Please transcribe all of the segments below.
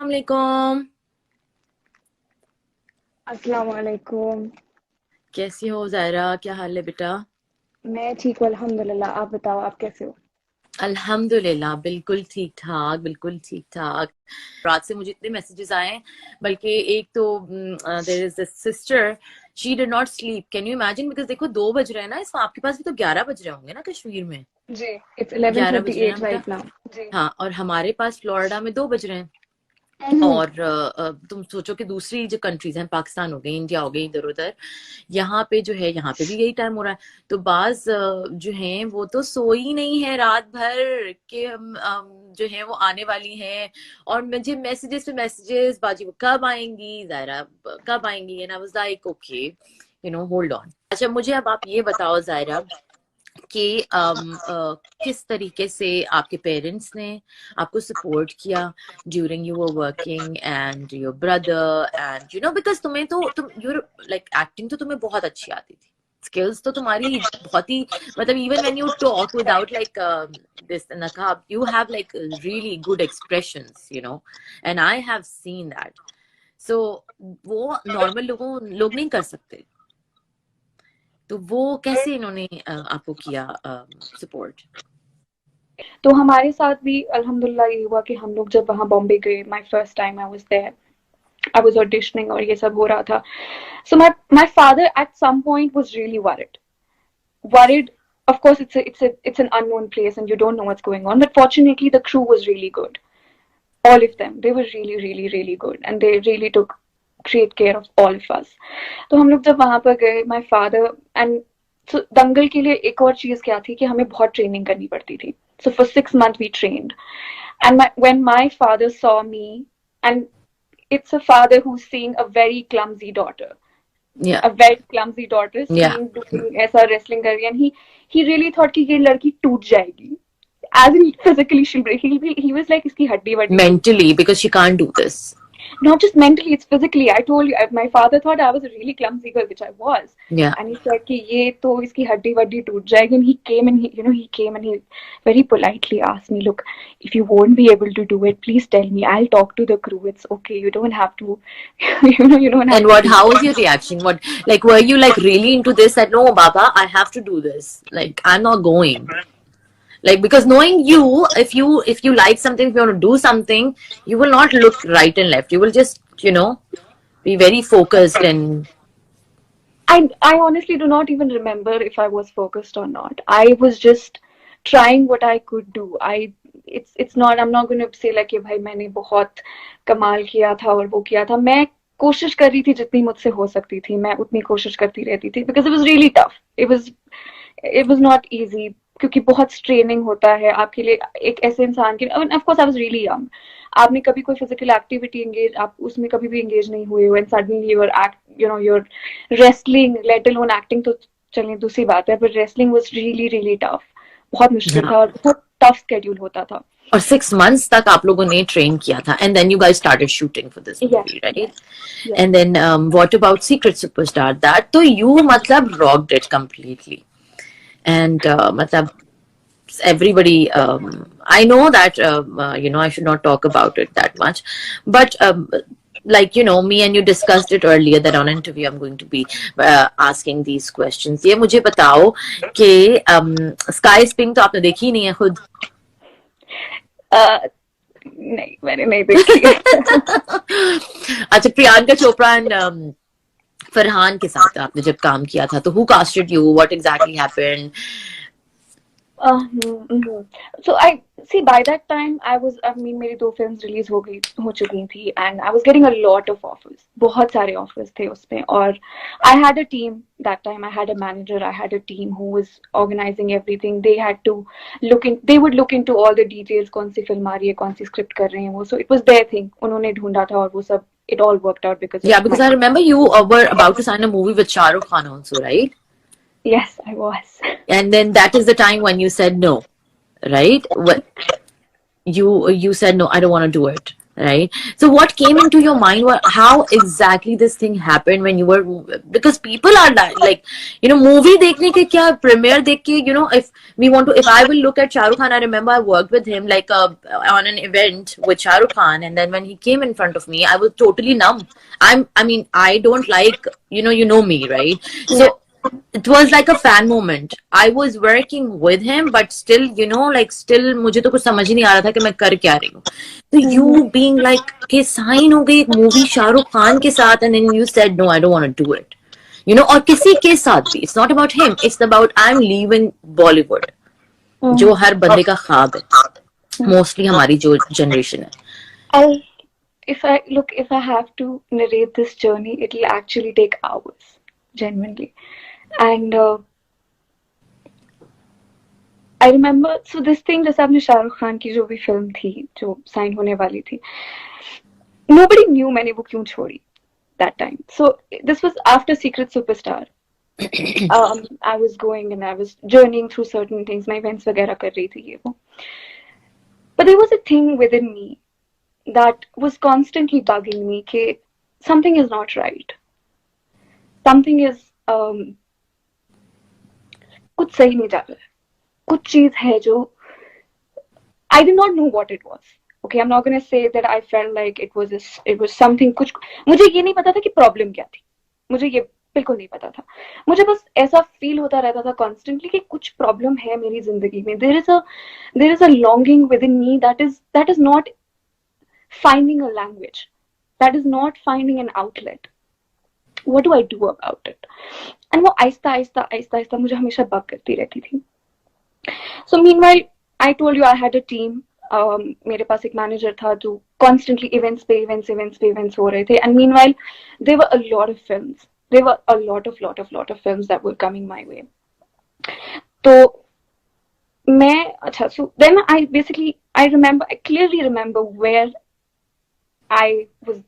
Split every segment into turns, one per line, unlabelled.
वालेकुम।
अस्सलाम वालेकुम।
कैसी हो जायरा, क्या हाल है बेटा?
मैं ठीक हूँ अल्हम्दुलिल्लाह। आप बताओ, आप कैसे हो?
अल्हम्दुलिल्लाह, बिल्कुल ठीक ठाक, बिल्कुल ठीक ठाक। रात से मुझे इतने मैसेजेस आए हैं, बल्कि एक तो there is this sister, she did not sleep. Can you imagine? Because देखो 2 बज रहे हैं ना, इस आपके पास भी तो 11 बज रहे होंगे ना कश्मीर में।
जी, इट्स
11 बज रहे हैं
11:38
ना बेटा।
Right now. जी।
हाँ, और हमारे पास फ्लोरिडा में 2 बज रहे हैं।
हम्म।
और तुम सोचो कि दूसरी जो कंट्रीज हैं, पाकिस्तान हो गई, इंडिया हो गई, इधर उधर, यहाँ पे जो है, यहाँ पे भी यही टाइम हो रहा है। तो बाज जो हैं वो तो सोई नहीं है रात भर कि हम जो है वो आने वाली हैं। और मुझे मैसेजेस पे मैसेजेस, बाजी वो कब आएंगी जायरा, कब आएंगी? And I was like okay, hold on. अच्छा, मुझे अब आप ये बताओ जायरा कि किस तरीके से आपके पेरेंट्स ने आपको सपोर्ट किया during you were working, and your brother, and because तुम यूर लाइक एक्टिंग तो तुम्हें बहुत अच्छी आती थी, स्किल्स तो तुम्हारी बहुत ही, मतलब even when you talk without like this नकाब, you have like really good expressions, and I have seen that. So वो नॉर्मल लोग नहीं कर सकते। तो वो कैसे इन्होंने आपको किया सपोर्ट?
तो हमारे साथ भी अल्हम्दुलिल्लाह ये हुआ कि हम लोग जब वहाँ बॉम्बे गए, my first time I was there, I was auditioning और ये सब हो रहा था। So my father at some point was really worried. Of course, it's an unknown place and you don't know what's going on. But fortunately, the crew was really good. All of them, they were really, really, really good, and they really took great care of all of us. तो हम लोग जब वहां पर गए, my father and दंगल के लिए एक और चीज क्या थी कि हमें बहुत ट्रेनिंग करनी पड़ती थी. So for 6 months we trained, and when my father saw me, and it's a father who's seeing a very clumsy daughter,
या
a very clumsy daughter
या
seeing doing ऐसा wrestling कर रही है, and he really thought कि ये लड़की टूट जाएगी. As in physically she'll break. He was like इसकी हड्डी वड्डी टूट.
mentally, because she can't do this.
Not just mentally, it's physically. I told you, my father thought I was a really clumsy girl, which I was.
Yeah.
And he said कि ये तो इसकी हड्डी वड्डी टूट जाएगी. And he came and he came and he very politely asked me, look, if you won't be able to do it, please tell me. I'll talk to the crew. It's okay. You don't have to, you don't have
And
to
what,
do
how was
it.
your reaction? What, like, were you like really into this, that no, Baba, I have to do this? Like, I'm not going. Like, because knowing you, if you like something, if you want to do something, you will not look right and left. You will just, be very focused and
I honestly do not even remember if I was focused or not. I was just trying what I could do. It's not, I'm not going to say like कि भाई मैंने बहुत कमाल किया था और वो किया था. मैं कोशिश कर रही थी जितनी मुझसे हो सकती थी, मैं उतनी कोशिश करती रहती थी, because it was really tough. It was not easy, क्योंकि बहुत स्ट्रेनिंग होता है आपके लिए एक ऐसे इंसान के. Of course I was really young. आपने कभी कोई फिजिकल एक्टिविटी एंगेज, आप उसमें कभी भी एंगेज नहीं हुए हो, and suddenly your act your wrestling, let alone acting तो चलिए दूसरी बात है, but wrestling was really really tough. बहुत मुश्किल
yeah.
था और बहुत टफ स्केड्यूल होता था.
और 6 months तक आप लोगों ने ट्रेन किया था, and then you guys started shooting for this
yes
movie, right?
Yes yes.
And then what about Secret Superstar? That तो you मतलब rocked it completely. And matlab, everybody, I know that I should not talk about it that much, but like me and you discussed it earlier that on interview I'm going to be asking these questions. ये मुझे बताओ कि Sky is Pink तो आपने देखी नहीं है खुद?
नहीं, मैंने नहीं देखी.
अच्छा, प्रियंका चोपड़ा एंड फरहान के साथ आपने जब काम किया था, तो who casted you? What exactly happened?
So I see, by that time I mean मेरी 2 फिल्म्स रिलीज हो चुकी थी, and I was getting a lot of offers. बहुत सारे offers थे उसमें, और I had a team that time. I had a manager. I had a team who was organizing everything. They would look into all the details. कौन सी film आ रही है, कौन सी script कर रहे हैं वो. So it was their thing. उन्होंने ढूंढा था और वो सब. It all worked out because
Yeah,
of
because
my.
I remember you were about to sign a movie with Shah Rukh Khan also, right?
Yes, I was.
And then that is the time when you said no, right? What you said no, I don't want to do it. right? So what came into your mind? How exactly this thing happened when you were, because people are like, movie देखने के क्या, premiere देख के, if we want to, if I will look at Shah Rukh Khan, I remember I worked with him like on an event with Shah Rukh Khan, and then when he came in front of me, I was totally numb. I mean, I don't like, you know me, right?
Yeah.
So it was like a fan moment. I was working with him, but still, like still मुझे तो कुछ समझ ही नहीं आ रहा था कि मैं कर क्या रही हूँ. So
Mm-hmm.
you being like कि साइन हो गई एक मूवी शाहरुख खान के साथ, and then you said no, I don't want to do it. और किसी के साथ भी. It's not about him. It's about I'm leaving Bollywood. जो
Mm-hmm.
हर बंदे का ख्वाब है.
Mm-hmm.
Mostly हमारी जो generation है.
I'll, if I have to narrate this journey, it'll actually take hours, genuinely. And I remember, so this thing, जैसे आपने शाहरुख खान की जो भी फिल्म थी, जो साइन होने वाली थी, nobody knew मैंने वो क्यों छोड़ी that time. So this was after Secret Superstar. I was going and I was journeying through certain things. मैं events वगैरह कर रही थी ये वो. But there was a thing within me that was constantly bugging me कि something is not right. Something is कुछ सही नहीं जा रहा है. कुछ चीज है जो I did not know what it was. Okay, I'm not going to say that I felt like it was something. कुछ मुझे ये नहीं पता था कि प्रॉब्लम क्या थी. मुझे ये बिल्कुल नहीं पता था. मुझे बस ऐसा फील होता रहता था कॉन्स्टेंटली कि कुछ प्रॉब्लम है मेरी जिंदगी में. There is a longing within me that is not finding a language, that is not finding an outlet. What do I do about it? And वो आहिस्ता आहिस्ता आहिस्ता आहिस्ता मुझे हमेशा बग करती रहती थी. So meanwhile, I told you I had a team. मेरे पास एक manager था जो constantly events हो रहे थे. And meanwhile, there were a lot of films. There were a lot of films that were coming my way. तो मैं अच्छा, so then I clearly remember where I was.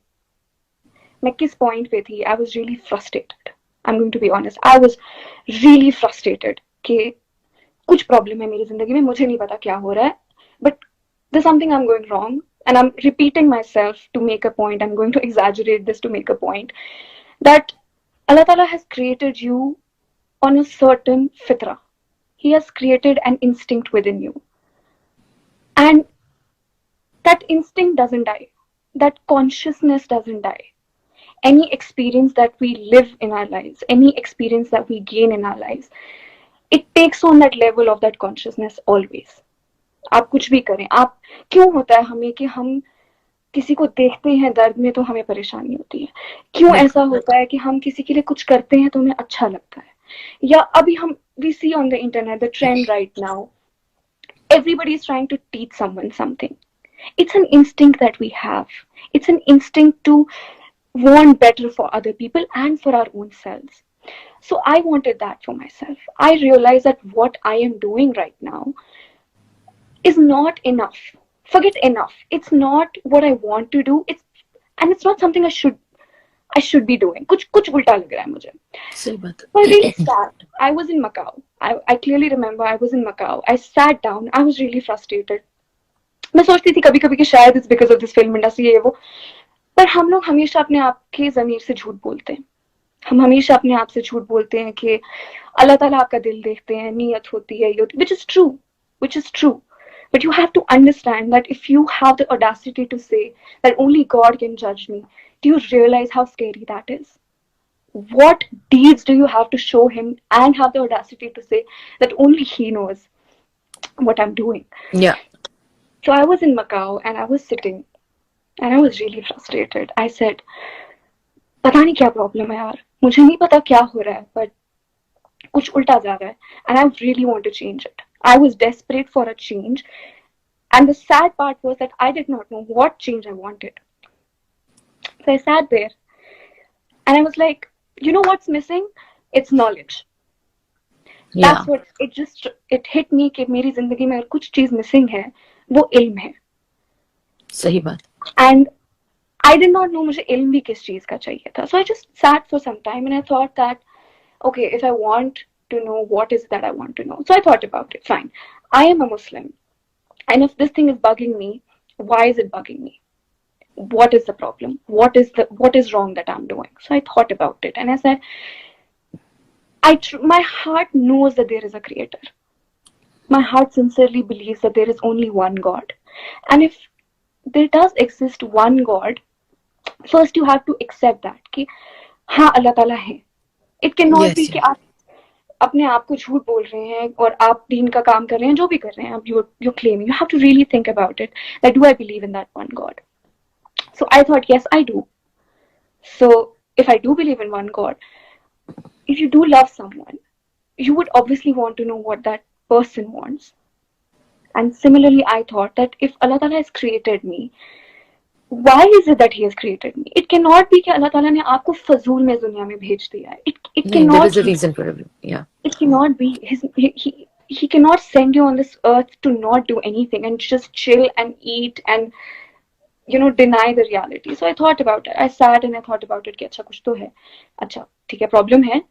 मैं किस point पे थी. I was really frustrated. I'm going to be honest. I was really frustrated कि कुछ problem है मेरी जिंदगी में, मुझे नहीं पता क्या हो रहा है, but there's something I'm going wrong, and I'm repeating myself to make a point. I'm going to exaggerate this to make a point that Allah Ta'ala has created you on a certain fitra. He has created an instinct within you, and that instinct doesn't die. That consciousness doesn't die. Any experience that we live in our lives, any experience that we gain in our lives, it takes on that level of that consciousness always. आप कुछ भी करें, आप क्यों होता है हमें कि हम किसी को देखते हैं दर्द में तो हमें परेशानी होती है, क्यों ऐसा होता है कि हम किसी के लिए कुछ करते हैं तो हमें अच्छा लगता है, या अभी हम we see on the internet the trend right now, everybody is trying to teach someone something. It's an instinct that we have. It's an instinct to want better for other people and for our own selves. So I wanted that for myself. I realized that what I am doing right now is not enough. Forget enough. It's not what I want to do. It's not something I should be doing. कुछ उल्टा लग रहा है मुझे.
सही बात.
So I really sat. I was in Macau. I clearly remember I was in Macau. I sat down. I was really frustrated. मैं सोचती थी कभी-कभी कि शायद it's because of this film industry ये वो. पर हम लोग हमेशा अपने आप के ज़मीर से झूठ बोलते हैं. हम हमेशा अपने आप से झूठ बोलते हैं कि अल्लाह ताला आपका दिल देखते हैं, नीयत होती है, which is true. But you have to understand that if you have the audacity to say that only God can judge me, do you realize how scary that is? What deeds do you have to show him and have the audacity to say that only he knows what I'm doing?
Yeah.
So I was in Macau and I was sitting and I was really frustrated. I said, पता नहीं क्या problem है यार, मुझे नहीं पता क्या हो रहा है, but कुछ उल्टा जा रहा है, and I really want to change it. I was desperate for a change, and the sad part was that I did not know what change I wanted. So I sat there, and I was like, you know what's missing? It's knowledge.
Yeah.
That's what it hit me कि मेरी जिंदगी में अगर कुछ चीज missing है, वो इल्म है.
सही बात.
And I did not know मुझे इल्म भी किस चीज का चाहिए था. So I just sat for some time and I thought that, okay, if I want to know what is that I want to know. So I thought about it. Fine. I am a Muslim. And if this thing is bugging me, why is it bugging me? what is the problem? What is wrong that I'm doing? So I thought about it, and I said, my heart knows that there is a creator. My heart sincerely believes that there is only one God. And if there does exist one God, first you have to accept that कि हाँ अल्लाह ताला है. It cannot be
Yes,
कि
yeah.
आप अपने आप को झूठ बोल रहे हैं और आप दीन का काम कर रहे हैं, जो भी कर रहे हैं आप, you claim. You have to really think about it. That do I believe in that one God? So I thought, yes, I do. So if I do believe in one God, if you do love someone, you would obviously want to know what that person wants. And similarly, I thought that if Allah Ta'ala has created me, why is it that He has created me? It cannot be कि Allah Ta'ala ने आपको फजूल में दुनिया में भेज दिया है. It
No, there
cannot
is a
be.
reason for everything. Yeah.
It cannot be. He cannot send you on this earth to not do anything and just chill and eat and deny the reality. So I thought about it. I sat and I thought about it कि अच्छा कुछ तो है. अच्छा ठीक है, problem है.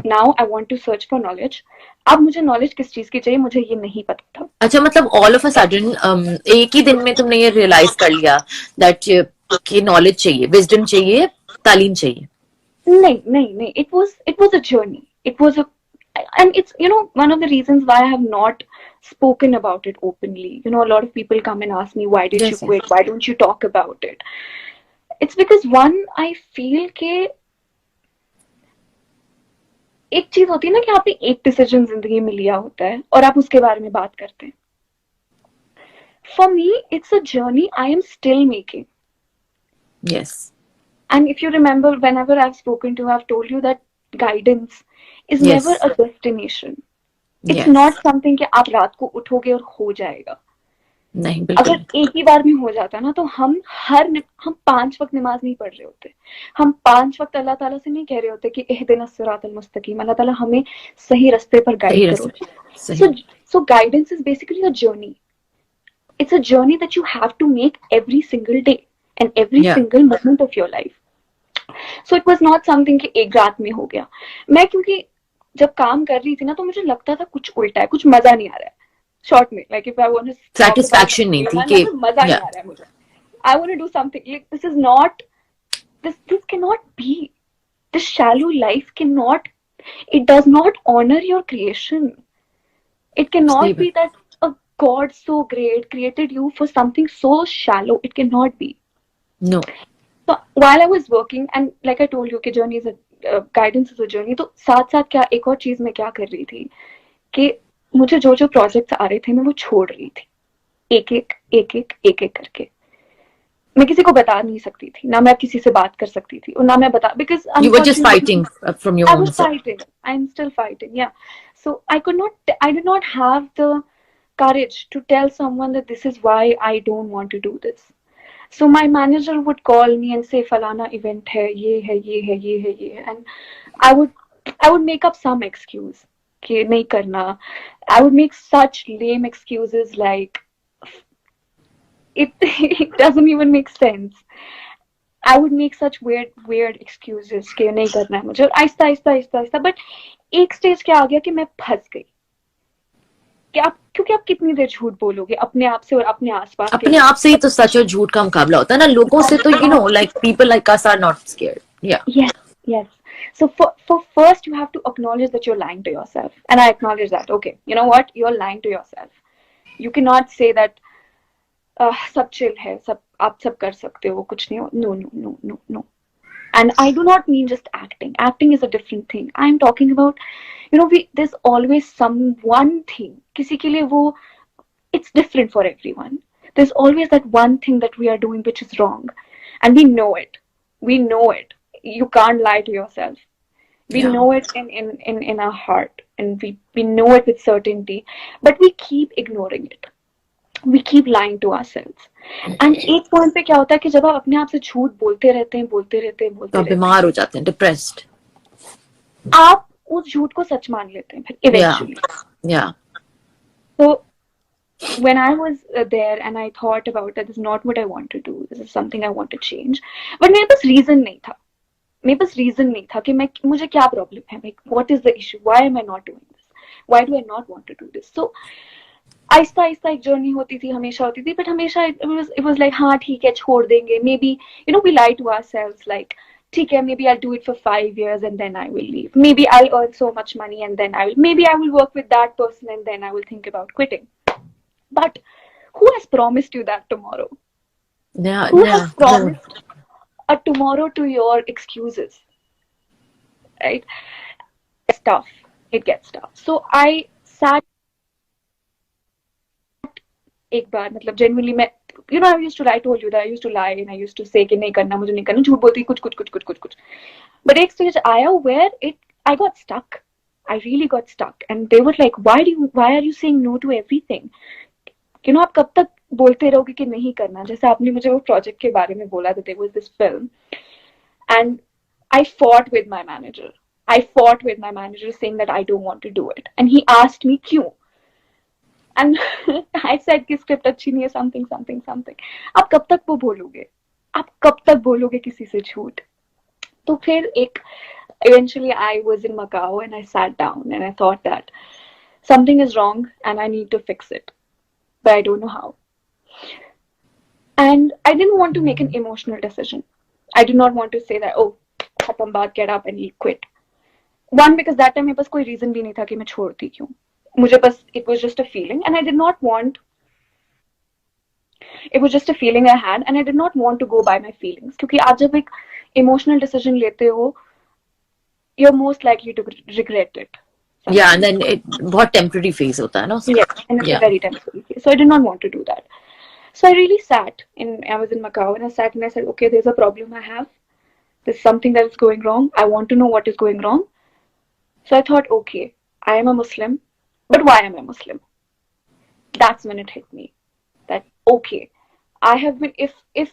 Now I want to search for knowledge. अब मुझे knowledge किस चीज की चाहिए, मुझे ये नहीं पता था.
अच्छा, मतलब ऑल ऑफ अ सडन एक ही दिन में तुमने ये रियलाइज कर लिया दैट कि नॉलेज चाहिए, विजडम चाहिए, तालीम चाहिए?
नहीं. It was a journey. It was a, and it's one of the reasons why I have not spoken about it openly. A lot of people come and ask me, why did you
Yes, yes.
quit? Why don't you talk about it? It's because one, I feel कि एक चीज होती है ना कि आपने एक decision जिंदगी में लिया होता है और आप उसके बारे में बात करते हैं. For me, it's a journey I am still making.
Yes.
And if you remember, whenever I've spoken to you, I've told you that guidance is
Yes.
never a destination. It's
Yes.
not something कि आप रात को उठोगे और हो जाएगा.
नहीं, बिल्कुल.
अगर एक ही बार में हो जाता ना तो हम 5 वक्त नमाज नहीं पढ़ रहे होते. हम 5 वक्त अल्लाह ताला से नहीं कह रहे होते कि इहदिना सिरातल मुस्तकीम, अल्लाह ताला हमें सही रास्ते पर गाइड करो. So guidance is basically a journey. It's a journey that you have to make every single day and every single moment of your life. So it was not something कि एक रात में हो गया. मैं क्योंकि जब काम कर रही थी ना तो मुझे लगता था कुछ उल्टा है, कुछ मजा नहीं आ रहा है. Short में, like if I want to
satisfaction नहीं थी कि
मजा नहीं आ रहा है मुझे. I want to do something. Like this is not, this cannot be. This shallow life cannot. It does not honor your creation. It cannot be that a God so great created you for something so shallow. It cannot be.
No.
So while I was working, and like I told you, कि journey is a guidance is a journey. तो साथ साथ क्या एक और चीज मैं क्या कर रही थी कि मुझे जो प्रोजेक्ट्स आ रहे थे मैं वो छोड़ रही थी, एक एक करके. मैं किसी को बता नहीं सकती थी, ना मैं किसी से बात कर सकती थी और ना मैं बता, because
you were just fighting from your
I
own
was fighting. I'm still fighting. Yeah. So I did not have the courage to tell someone that this is why I don't want to do this. So my manager would call me and say फलाना event है, ये है, and I would make up some excuse कि नहीं करना. I would make such lame excuses like it doesn't even make sense. I would make such weird excuses कि नहीं करना है मुझे. और आहिस्ता but एक स्टेज क्या आ गया कि मैं फंस गई कि क्योंकि आप कितनी देर झूठ बोलोगे अपने आप से और अपने आसपास.
अपने आप से ही तो सच और झूठ का मुकाबला होता है ना, लोगों से तो like people like us are not scared. Yeah.
Yes. So for first you have to acknowledge that you're lying to yourself, and I acknowledge that. Okay, you know what, you're lying to yourself. You cannot say that सब chill है, सब आप सब कर सकते हो, कुछ नहीं हो. No. And I do not mean just acting. Acting is a different thing. I am talking about, there's always one thing. किसी के लिए वो, it's different for everyone. There's always that one thing that we are doing which is wrong, and we know it. You can't lie to yourself. We know it in our heart, and we know it with certainty, but we keep ignoring it. We keep lying to ourselves. And एक point पे क्या होता है कि जब आप अपने आप से झूठ बोलते रहते हैं
तो बीमार हो जाते हैं, डिप्रेस्ड.
आप उस झूठ को सच मान लेते हैं फिर eventually.
Yeah.
So when I was there and I thought about that, this is not what I want to do. This is something I want to change. But मेरे पास रीजन नहीं था कि मुझे क्या प्रॉब्लम है, like what is the issue? Why am I not doing this? Why do I not want to do this? So Aahista Aahista एक journey होती थी, हमेशा होती थी, बट हमेशा it was like हाँ ठीक है छोड़ देंगे, may be we lie to ourselves like ठीक है, maybe I'll do it for 5 years and then I will leave, maybe I'll earn so much money and then maybe I will work with that person and then I will think about quitting. But who has promised you that tomorrow?
Yeah,
Who has
yeah,
promised a tomorrow to your excuses, right? It's tough. It gets tough. So I sat एक बार, मतलब genuinely मैं I used to lie, told you that I used to lie and I used to say कि नहीं करना, मुझे नहीं करना, झूठ बोलती कुछ कुछ कुछ कुछ कुछ कुछ. But एक stage आया where I got stuck. I really got stuck and they were like, why are you saying no to everything? आप कब तक बोलते रहोगे कि नहीं करना? जैसे आपने मुझे वो प्रोजेक्ट के बारे में बोला, that there was this film and I fought with my manager. I fought with my manager saying that I don't want to do it. And he asked me क्यों? And I said कि script अच्छी नहीं है, something something something. आप कब तक वो बोलोगे? आप कब तक बोलोगे किसी से झूठ? तो फिर एक eventually I was in Macau and I sat down and I thought that something is wrong and I need to fix it, but I don't know how. And I didn't want to make an emotional decision. I did not want to say that, oh, खत्म बात, get up and quit. One, because that time मेरे पास कोई reason भी नहीं था कि मैं छोड़ती क्यों. मुझे बस it was just a feeling and I did not want, it was just a feeling I had and I did not want to go by my feelings. क्योंकि आप जब एक emotional decision लेते हो, you're most likely to regret it.
yeah, and then बहुत temporary phase होता है ना उसका.
Yes, and it's a
Yeah.
very temporary phase. So I did not want to do that. So I really sat I was in Macau and I sat and I said, okay, there's a problem I have. There's something that is going wrong. I want to know what is going wrong. So I thought, okay, I am a Muslim, but why am I Muslim? That's when it hit me that, okay, I have been, if